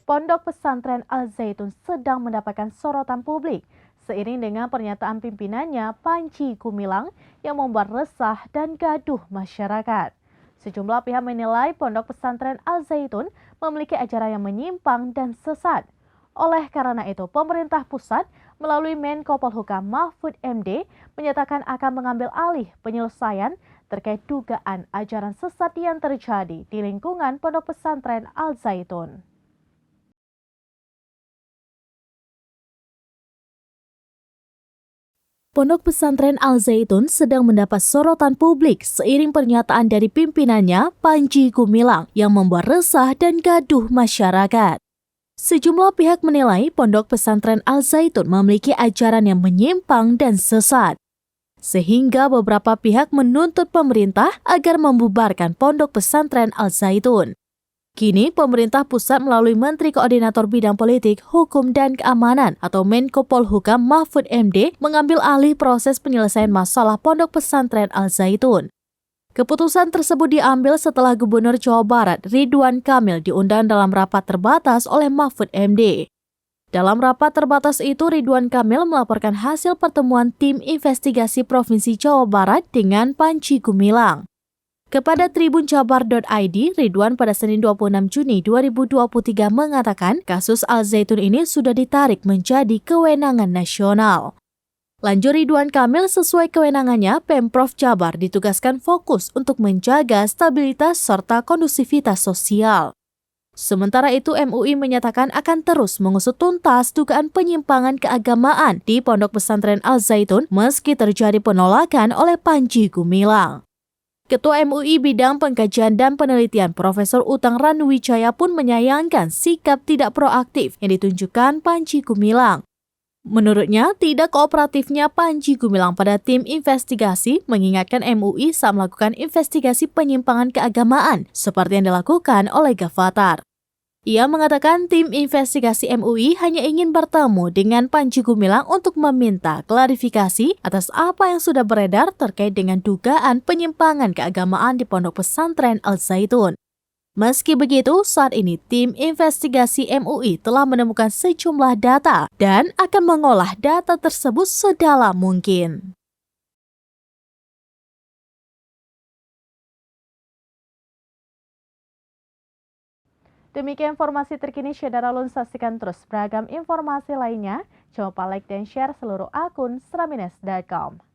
Pondok Pesantren Al-Zaitun sedang mendapatkan sorotan publik seiring dengan pernyataan pimpinannya Panji Gumilang yang membuat resah dan gaduh masyarakat. Sejumlah pihak menilai Pondok Pesantren Al-Zaitun memiliki ajaran yang menyimpang dan sesat. Oleh karena itu, pemerintah pusat melalui Menko Polhukam Mahfud MD menyatakan akan mengambil alih penyelesaian terkait dugaan ajaran sesat yang terjadi di lingkungan Pondok Pesantren Al-Zaitun. Pondok Pesantren Al-Zaitun sedang mendapat sorotan publik seiring pernyataan dari pimpinannya Panji Gumilang yang membuat resah dan gaduh masyarakat. Sejumlah pihak menilai Pondok Pesantren Al-Zaitun memiliki ajaran yang menyimpang dan sesat, sehingga beberapa pihak menuntut pemerintah agar membubarkan Pondok Pesantren Al-Zaitun. Kini, pemerintah pusat melalui Menteri Koordinator Bidang Politik, Hukum, dan Keamanan atau Menko Polhukam Mahfud MD mengambil alih proses penyelesaian masalah Pondok Pesantren Al-Zaitun. Keputusan tersebut diambil setelah Gubernur Jawa Barat Ridwan Kamil diundang dalam rapat terbatas oleh Mahfud MD. Dalam rapat terbatas itu, Ridwan Kamil melaporkan hasil pertemuan tim investigasi Provinsi Jawa Barat dengan Panji Gumilang. Kepada tribunjabar.id, Ridwan pada Senin 26 Juni 2023 mengatakan kasus Al-Zaitun ini sudah ditarik menjadi kewenangan nasional. Lanjut Ridwan Kamil, sesuai kewenangannya, Pemprov Jabar ditugaskan fokus untuk menjaga stabilitas serta kondusivitas sosial. Sementara itu, MUI menyatakan akan terus mengusut tuntas dugaan penyimpangan keagamaan di Pondok Pesantren Al-Zaitun meski terjadi penolakan oleh Panji Gumilang. Ketua MUI Bidang Pengkajian dan Penelitian Profesor Utang Ranuwijaya pun menyayangkan sikap tidak proaktif yang ditunjukkan Panji Gumilang. Menurutnya, tidak kooperatifnya Panji Gumilang pada tim investigasi mengingatkan MUI saat melakukan investigasi penyimpangan keagamaan seperti yang dilakukan oleh Gavatar. Ia mengatakan tim investigasi MUI hanya ingin bertemu dengan Panji Gumilang untuk meminta klarifikasi atas apa yang sudah beredar terkait dengan dugaan penyimpangan keagamaan di Pondok Pesantren Al-Zaitun. Meski begitu, saat ini tim investigasi MUI telah menemukan sejumlah data dan akan mengolah data tersebut sedalam mungkin. Demikian informasi terkini, saudara Lun, saksikan terus beragam informasi lainnya. Jangan lupa like dan share seluruh akun sramines.com.